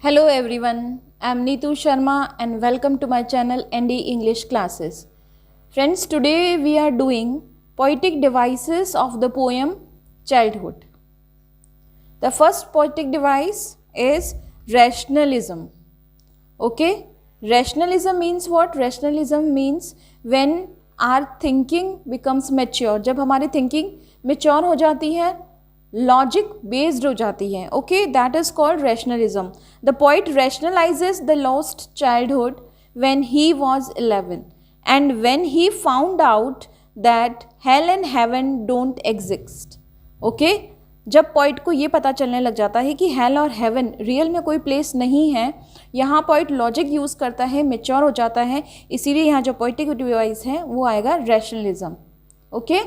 Hello everyone, I am Neetu Sharma and welcome to my channel ND English Classes. Friends, today we are doing poetic devices of the poem Childhood. The first poetic device is rationalism. Okay, rationalism means what? Rationalism means when our thinking becomes mature. जब हमारी thinking mature हो जाती है, logic based हो जाती है. Okay, that is called rationalism. The poet rationalises the lost childhood when he was 11 and when he found out that hell and heaven don't exist. Okay, जब poet को ये पता चलने लग जाता है कि हेल और हेवन रियल में कोई प्लेस नहीं है, यहाँ पोइट लॉजिक यूज़ करता है, मेच्योर हो जाता है. इसीलिए यहाँ जो पोइटिक डिवाइस है वो आएगा rationalism. Okay,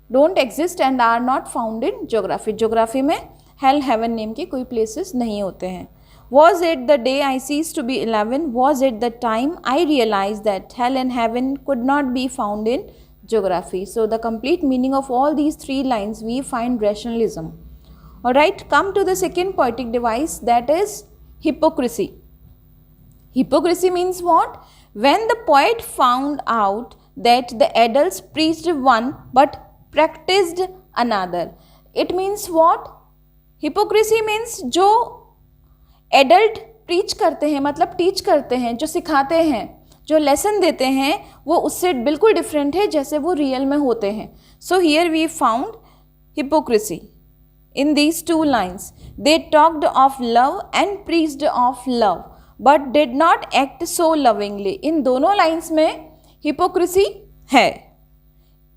don't exist and are not found in geography. Geography में हेल हेवन नेम के कोई प्लेसेस नहीं होते हैं. Was it the day I ceased to be 11? Was it the time I realise that hell and heaven could not be found in geography? So the complete meaning of all these three lines we find rationalism. Alright, come to the second poetic device, that is hypocrisy. Hypocrisy means what? When the poet found out that the adults preached one but practiced another. It means what? Hypocrisy means जो adult preach करते हैं, मतलब teach करते हैं, जो सिखाते हैं, जो लेसन देते हैं, वो उससे बिल्कुल डिफरेंट है जैसे वो रियल में होते हैं. So here we found hypocrisy in these two lines. They talked of love and preached of love but did not act so lovingly. इन दोनों लाइन्स में हिपोक्रेसी है.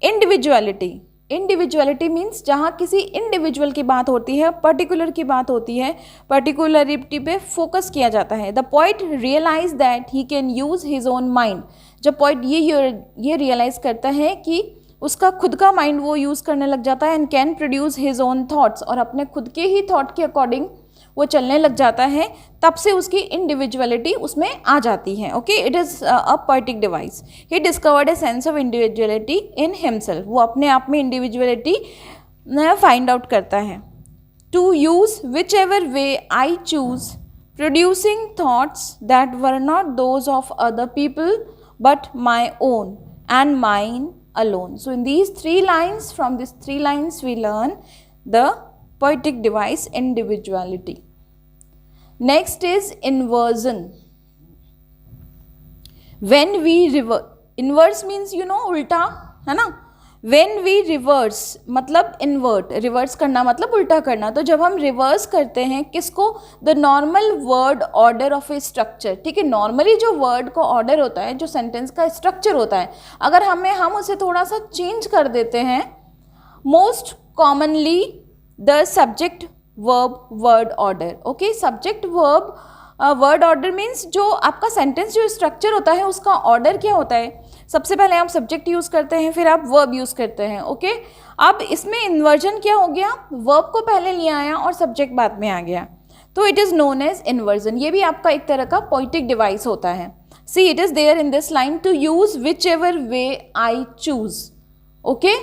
इंडिविजुअलिटी. इंडिविजुअलिटी मीन्स जहाँ किसी इंडिविजुअल की बात होती है, पर्टिकुलर की बात होती है, पर्टिकुलरिटी पे फोकस किया जाता है. The poet realise that he can use his own mind. जब पोइट ये रियलाइज़ करता है कि उसका खुद का माइंड वो यूज़ करने लग जाता है and can produce his own thoughts, और अपने खुद के ही थॉट के अकॉर्डिंग वो चलने लग जाता है, तब से उसकी इंडिविजुअलिटी उसमें आ जाती है. Okay, it is a poetic device. He discovered a sense of individuality in himself. वो अपने आप में इंडिविजुअलिटी फाइंड आउट करता है. To use whichever way I choose, producing thoughts that were not those of other people but my own and mine alone. So in these three lines, from these three lines we learn the poetic device individuality. Next is inversion. When we inverse means you know उल्टा, है ना. When we reverse मतलब invert, reverse करना मतलब उल्टा करना. तो जब हम reverse करते हैं किसको? The normal word order of a structure. ठीक है, नॉर्मली जो वर्ड का ऑर्डर होता है, जो सेंटेंस का स्ट्रक्चर होता है, अगर हम उसे थोड़ा सा चेंज कर देते हैं, most commonly the subject verb word order. Okay, subject verb word order means जो आपका सेंटेंस जो स्ट्रक्चर होता है उसका ऑर्डर क्या होता है? सबसे पहले आप सब्जेक्ट यूज़ करते हैं, फिर आप वर्ब यूज़ करते हैं. ओके, अब इसमें इन्वर्जन क्या हो गया? वर्ब को पहले लिया आया और सब्जेक्ट बाद में आ गया, तो it is known as inversion. ये भी आपका एक तरह का पोइटिक डिवाइस होता है. See, it is there in this line, to use whichever way I choose. Okay,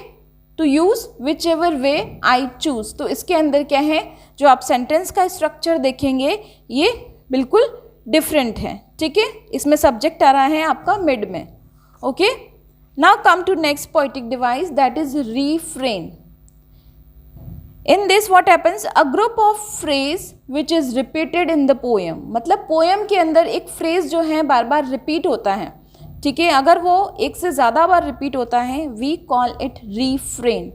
to use whichever way I choose. तो इसके अंदर क्या है? जो आप सेंटेंस का स्ट्रक्चर देखेंगे ये बिल्कुल डिफरेंट है. ठीक है, इसमें सब्जेक्ट आ रहा है आपका मिड में. Okay, now come to next poetic device, that is refrain. In this what happens? A group of phrase which is repeated in the poem. मतलब पोएम के अंदर एक फ्रेज जो है बार बार रिपीट होता है. ठीक है, अगर वो एक से ज़्यादा बार रिपीट होता है, we call it refrain.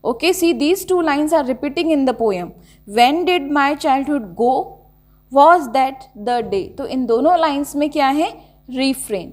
Okay, see these two lines are repeating in the poem. When did my childhood go? Was that the day? तो इन दोनों लाइन्स में क्या है? refrain.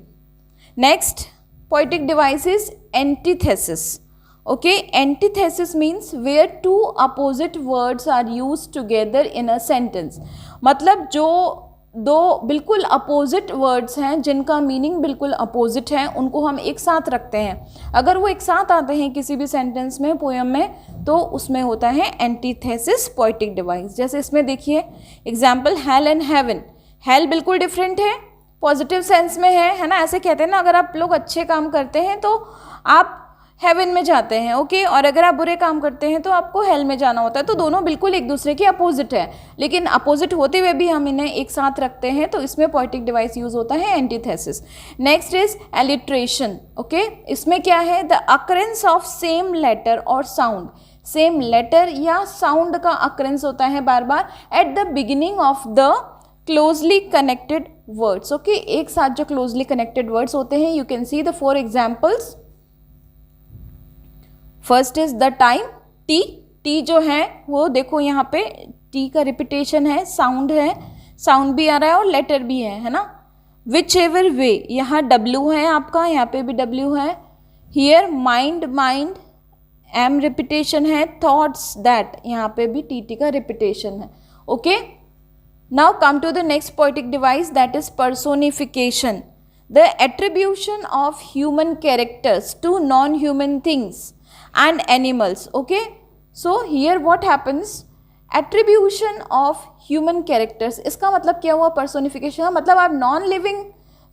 Next poetic device is antithesis. Okay, antithesis means where two opposite words are used together in a sentence. मतलब जो दो बिल्कुल opposite words हैं जिनका मीनिंग बिल्कुल अपोजिट है, उनको हम एक साथ रखते हैं. अगर वो एक साथ आते हैं किसी भी सेंटेंस में, पोएम में, तो उसमें होता है एंटीथेसिस पोएटिक डिवाइस. जैसे इसमें देखिए example, hello and haven. Hello बिल्कुल डिफरेंट है, पॉजिटिव सेंस में है ना. ऐसे कहते हैं ना, अगर आप लोग अच्छे काम करते हैं तो आप हेवन में जाते हैं, ओके, और अगर आप बुरे काम करते हैं तो आपको हेल में जाना होता है। तो दोनों बिल्कुल एक दूसरे के अपोजिट है, लेकिन अपोजिट होते हुए भी हम इन्हें एक साथ रखते हैं, तो इसमें पोएटिक डिवाइस यूज होता है antithesis. Next is alliteration, okay, इसमें क्या है, the occurrence of same letter और साउंड, सेम लेटर या साउंड का अकरेंस होता है बार बार at the beginning of the closely connected words, okay, एक साथ जो क्लोजली कनेक्टेड वर्ड्स होते हैं। You can see the 4 examples. First is the time, T, T जो है वो देखो यहाँ पे टी का रिपीटेशन है, साउंड भी आ रहा है और लेटर भी है ना। विच एवर वे, यहाँ डब्ल्यू है आपका, यहाँ पे भी डब्ल्यू है। हियर माइंड, एम रिपीटेशन है। थॉट्स, दैट, यहाँ पे भी टी का रिपीटेशन है, okay. Now come to the next poetic device, that is personification, the attribution of human characters to non human things and animals, okay. So here what happens, attribution of human characters, इसका मतलब क्या हुआ, personification, मतलब आप non living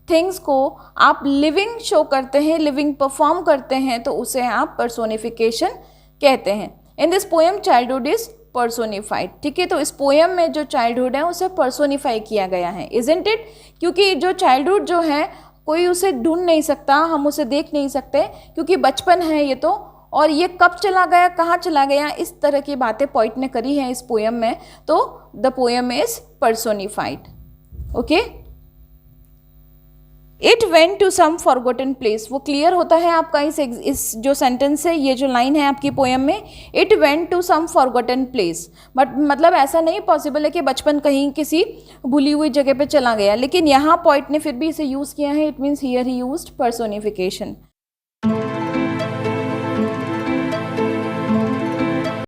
things को आप living show करते हैं, लिविंग परफॉर्म करते हैं, तो उसे आप पर्सोनिफिकेशन कहते हैं। In this poem childhood is personified, ठीक है। तो इस पोएम में जो चाइल्डहुड है उसे पर्सोनिफाई किया गया है, इजंट इट, क्योंकि जो चाइल्डहुड जो है कोई उसे ढूंढ नहीं सकता, हम उसे देख नहीं सकते, क्योंकि बचपन है ये तो, और ये कब चला गया, कहाँ चला गया, इस तरह की बातें पोइट ने करी हैं इस पोएम में, तो the poem is personified, okay. It went to some forgotten place, वो क्लियर होता है आपका इस जो सेंटेंस है, ये जो लाइन है आपकी पोएम में, it went to some forgotten place, but मतलब ऐसा नहीं पॉसिबल है कि बचपन कहीं किसी भूली हुई जगह पे चला गया, लेकिन यहाँ पोइट ने फिर भी इसे यूज़ किया है, it means here he used personification.